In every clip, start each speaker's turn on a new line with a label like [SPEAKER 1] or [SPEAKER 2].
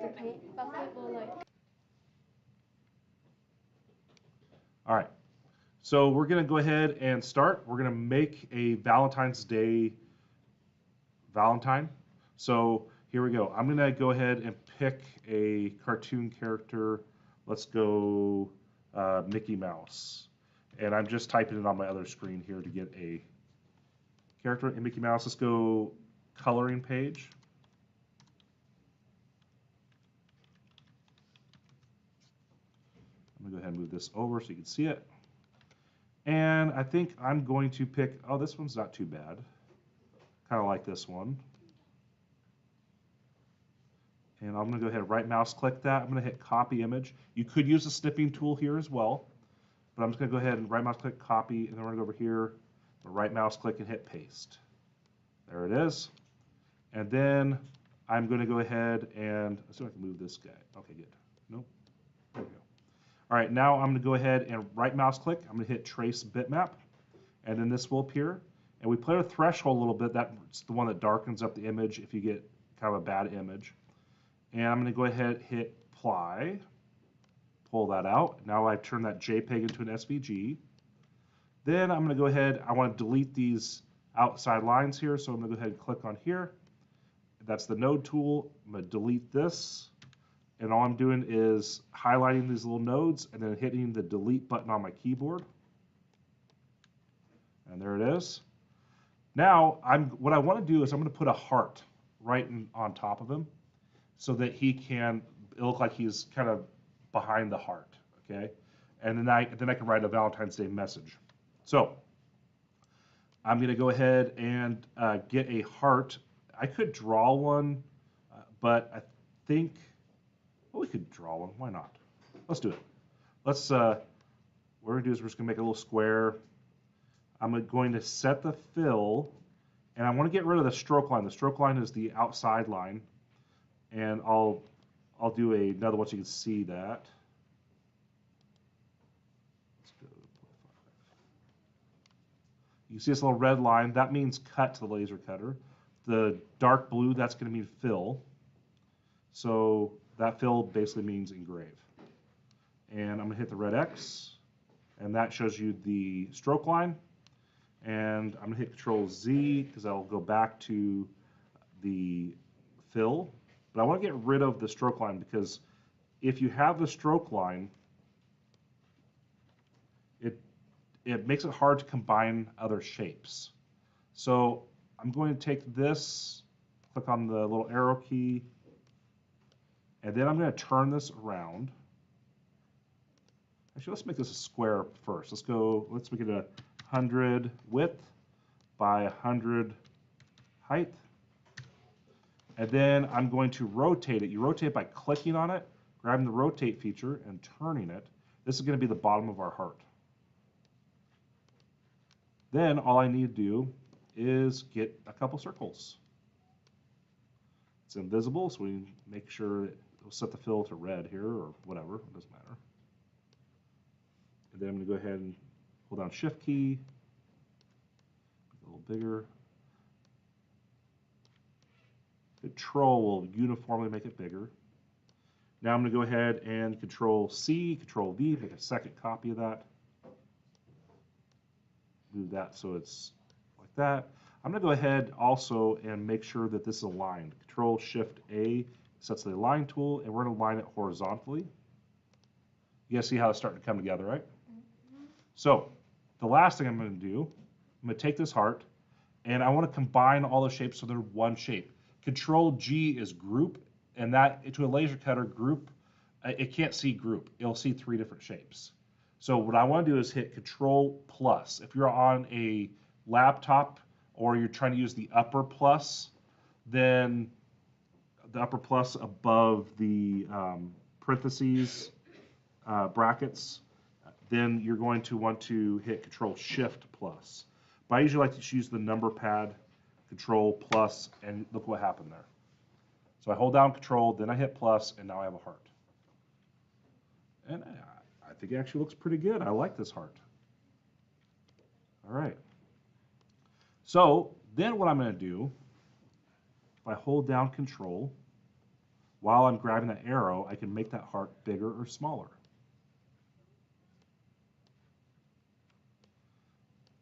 [SPEAKER 1] have to paint like.
[SPEAKER 2] All right. So we're going to go ahead and start. We're going to make a Valentine's Day Valentine. So here we go. I'm going to go ahead and pick a cartoon character. Let's go Mickey Mouse. And I'm just typing it on my other screen here to get a character in Mickey Mouse. Let's go coloring page. I'm going to go ahead and move this over so you can see it. And I think I'm going to pick, oh, this one's not too bad. Kind of like this one. And I'm going to go ahead and right mouse click that. I'm going to hit copy image. You could use the snipping tool here as well. But I'm just going to go ahead and right mouse click copy. And then we're going to go over here, right mouse click and hit paste. There it is. And then I'm going to go ahead and, let's see if I can move this guy. Okay, good. Nope. There we go. All right, now I'm going to go ahead and right mouse click. I'm going to hit trace bitmap. And then this will appear. And we play with threshold a little bit. That's the one that darkens up the image if you get kind of a bad image. And I'm going to go ahead and hit apply. Pull that out. Now I turn that JPEG into an SVG. Then I'm going to go ahead, I want to delete these outside lines here, so I'm going to go ahead and click on here. That's the node tool. I'm going to delete this. And all I'm doing is highlighting these little nodes and then hitting the delete button on my keyboard. And there it is. Now, what I want to do is I'm going to put a heart right on top of him so that he can, it'll look like he's kind of behind the heart, okay? And then I can write a Valentine's Day message. So I'm going to go ahead and get a heart. I could draw one, but I think, well, we could draw one. Why not? Let's do it. Let's, what we're going to do is we're just going to make a little square. I'm going to set the fill, and I want to get rid of the stroke line. The stroke line is the outside line, and I'll do another one so you can see that. Let's go to 0.5. You see this little red line? That means cut to the laser cutter. The dark blue, that's going to mean fill. So that fill basically means engrave. And I'm going to hit the red X, and that shows you the stroke line. And I'm going to hit Control Z because that'll go back to the fill. But I want to get rid of the stroke line because if you have the stroke line, it makes it hard to combine other shapes. So I'm going to take this, click on the little arrow key, and then I'm going to turn this around. Actually, let's make this a square first. Let's make it 100 width by 100 height. And then I'm going to rotate it. You rotate it by clicking on it, grabbing the rotate feature, and turning it. This is going to be the bottom of our heart. Then all I need to do is get a couple circles. It's invisible, so we make sure we'll set the fill to red here or whatever. It doesn't matter. And then I'm going to go ahead and hold down Shift key, make it a little bigger. Control will uniformly make it bigger. Now I'm going to go ahead and Control C, Control V, make a second copy of that. Move that so it's like that. I'm going to go ahead also and make sure that this is aligned. Control Shift A sets the align tool, and we're going to align it horizontally. You guys see how it's starting to come together, right? Mm-hmm. So the last thing I'm going to do, I'm going to take this heart, and I want to combine all the shapes so they're one shape. Control G is group, and that to a laser cutter group, it can't see group. It'll see 3 different shapes. So what I want to do is hit Control plus. If you're on a laptop or you're trying to use the upper plus, then the upper plus above the parentheses brackets, then you're going to want to hit Control Shift plus. But I usually like to use the number pad, Control plus, and look what happened there. So I hold down Control, then I hit plus, and now I have a heart. And I think it actually looks pretty good. I like this heart. All right. So then what I'm going to do, if I hold down Control, while I'm grabbing that arrow, I can make that heart bigger or smaller.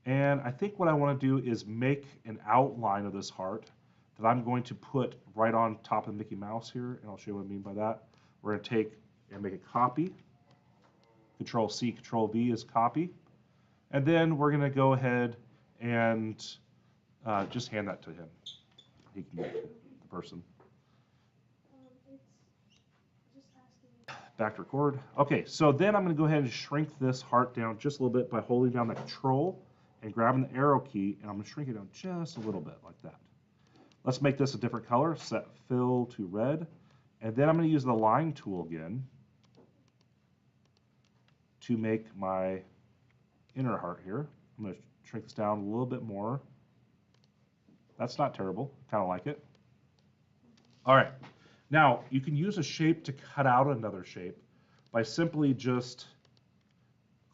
[SPEAKER 2] And I think what I want to do is make an outline of this heart that I'm going to put right on top of Mickey Mouse here, and I'll show you what I mean by that. We're going to take and make a copy. Control C, Control V is copy. And then we're going to go ahead and just hand that to him. He can get it, the person. Back to record. Okay, so then I'm going to go ahead and shrink this heart down just a little bit by holding down the Control and grabbing the arrow key, and I'm going to shrink it down just a little bit like that. Let's make this a different color. Set fill to red. And then I'm going to use the line tool again to make my inner heart here. I'm going to shrink this down a little bit more. That's not terrible. Kind of like it. All right. Now, you can use a shape to cut out another shape by simply just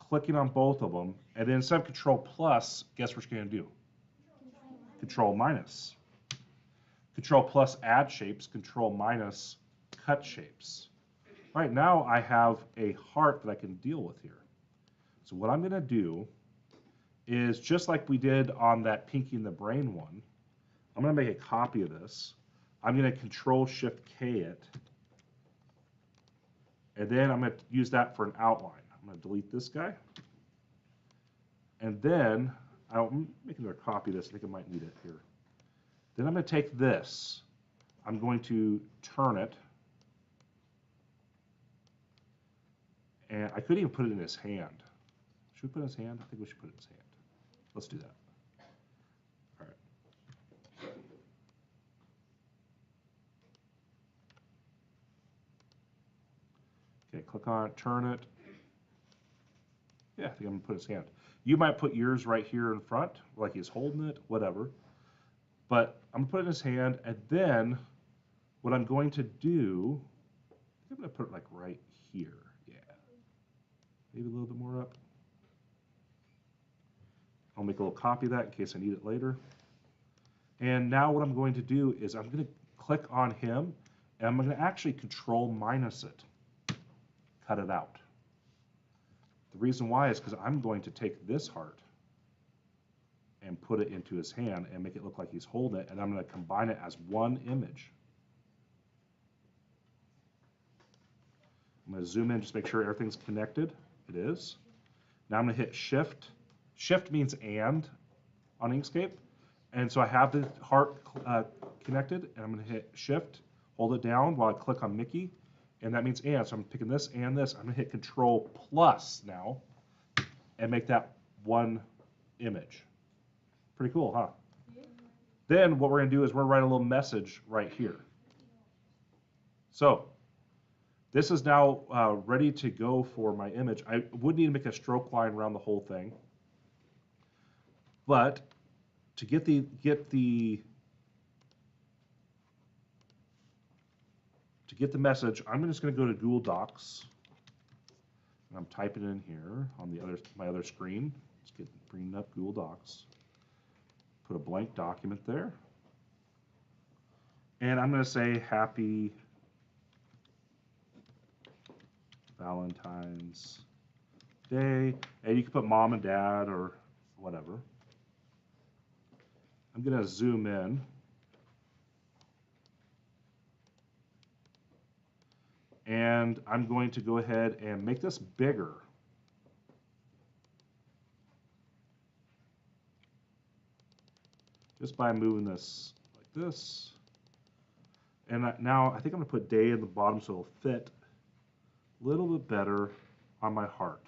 [SPEAKER 2] clicking on both of them. And then instead of Control plus, guess what you're going to do? Control minus. Control plus add shapes, Control minus cut shapes. All right, now I have a heart that I can deal with here. So what I'm going to do is, just like we did on that Pinky and the Brain one, I'm going to make a copy of this. I'm going to Control Shift K it. And then I'm going to use that for an outline. I'm going to delete this guy. And then, I'm making another copy of this. I think I might need it here. Then I'm going to take this. I'm going to turn it. And I could even put it in his hand. Should we put it in his hand? I think we should put it in his hand. Let's do that. All right. Okay, click on it, turn it. Yeah, I think I'm going to put his hand. You might put yours right here in front, like he's holding it, whatever. But I'm going to put it in his hand, and then what I'm going to do, I'm going to put it like right here. Yeah. Maybe a little bit more up. I'll make a little copy of that in case I need it later. And now what I'm going to do is I'm going to click on him, and I'm going to actually Control minus it. Cut it out. The reason why is because I'm going to take this heart and put it into his hand and make it look like he's holding it, and I'm going to combine it as one image. I'm going to zoom in, just make sure everything's connected. It is. Now I'm going to hit Shift. Shift means and on Inkscape. And so I have the heart connected, and I'm going to hit Shift, hold it down while I click on Mickey, and that means and. So I'm picking this and this. I'm going to hit Control plus now and make that one image. Pretty cool, huh? Then what we're going to do is we're going to write a little message right here. So this is now ready to go for my image. I would need to make a stroke line around the whole thing. But to get the message, I'm just going to go to Google Docs. And I'm typing in here on my other screen. Let's bring up Google Docs. Put a blank document there. And I'm going to say Happy Valentine's Day. And you can put mom and dad or whatever. I'm going to zoom in. And I'm going to go ahead and make this bigger. Just by moving this like this. And now I think I'm going to put day in the bottom so it'll fit a little bit better on my heart.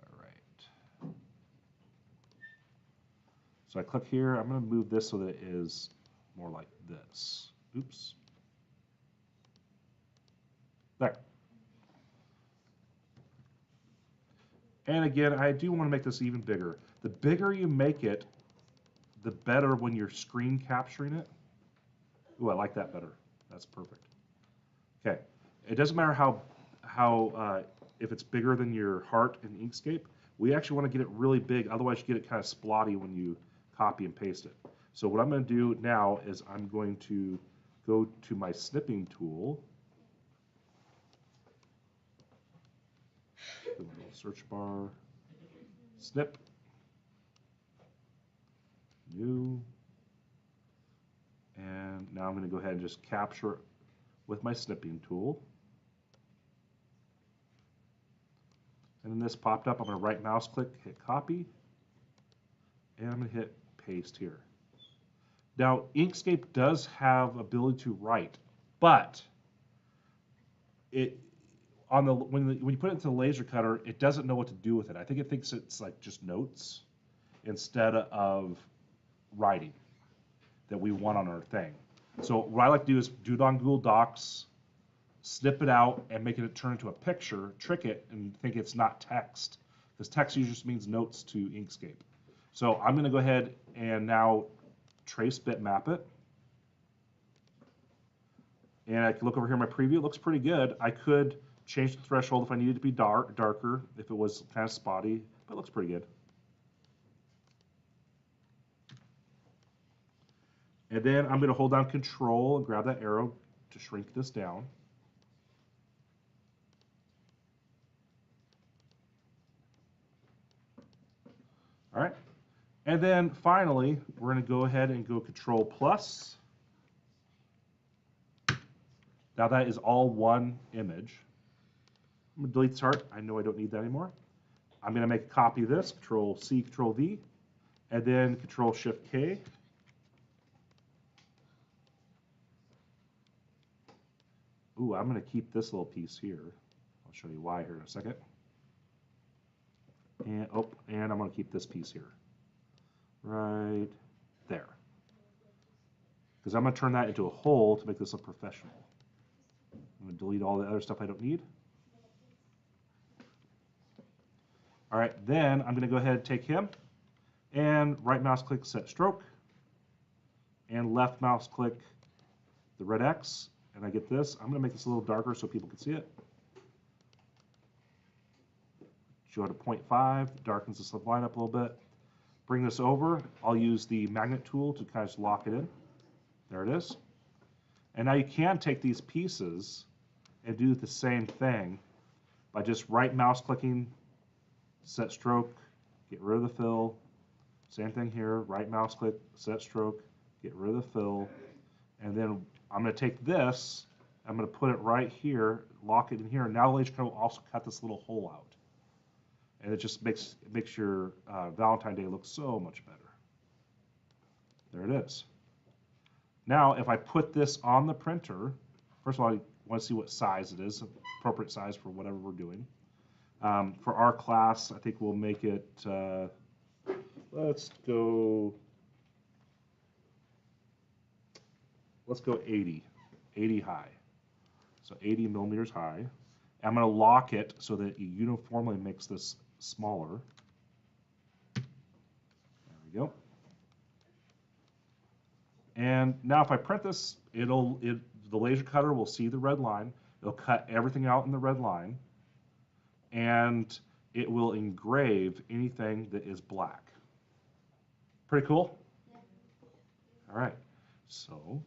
[SPEAKER 2] All right. So I click here. I'm going to move this so that it is more like this. Oops. There. And again, I do want to make this even bigger. The bigger you make it, the better when you're screen capturing it. Ooh, I like that better. That's perfect. Okay. It doesn't matter how if it's bigger than your heart in Inkscape. We actually want to get it really big. Otherwise, you get it kind of splotty when you copy and paste it. So what I'm going to do now is I'm going to go to my snipping tool. The little search bar, snip, new, and now I'm going to go ahead and just capture it with my snipping tool. And then this popped up. I'm going to right mouse click, hit copy, and I'm going to hit paste here. Now, Inkscape does have ability to write, but when you put it into the laser cutter, it doesn't know what to do with it. I think it thinks it's like just notes instead of writing that we want on our thing. So what I like to do is do it on Google Docs, snip it out, and make it turn into a picture, trick it, and think it's not text, because text usually just means notes to Inkscape. So I'm going to go ahead and now trace bitmap it. And I can look over here in my preview. It looks pretty good. I could change the threshold if I needed to be darker, if it was kind of spotty, but it looks pretty good. And then I'm going to hold down Control and grab that arrow to shrink this down. All right. And then finally, we're going to go ahead and go Control plus. Now that is all one image. I'm going to delete this heart. I know I don't need that anymore. I'm going to make a copy of this, Control C, Control V, and then Control Shift K. Ooh, I'm going to keep this little piece here. I'll show you why here in a second. And I'm going to keep this piece here. Right there. Because I'm going to turn that into a whole to make this look professional. I'm going to delete all the other stuff I don't need. All right, then I'm going to go ahead and take him and right mouse click set stroke and left mouse click the red X, and I get this. I'm going to make this a little darker so people can see it. Go to 0.5, darkens this line up a little bit. Bring this over. I'll use the magnet tool to kind of just lock it in. There it is. And now you can take these pieces and do the same thing by just right mouse clicking, set stroke, get rid of the fill. Same thing here, right mouse click, set stroke, get rid of the fill. And then I'm going to take this, I'm going to put it right here, lock it in here. And now laser cutter will also cut this little hole out. And it just makes your Valentine Day look so much better. There it is. Now, if I put this on the printer, first of all, I want to see what size it is, appropriate size for whatever we're doing. For our class, I think we'll make it, let's go 80 high. So 80 millimeters high. I'm going to lock it so that it uniformly makes this smaller. There we go. And now if I print this, the laser cutter will see the red line. It'll cut everything out in the red line. And it will engrave anything that is black. Pretty cool? Yeah. All right. So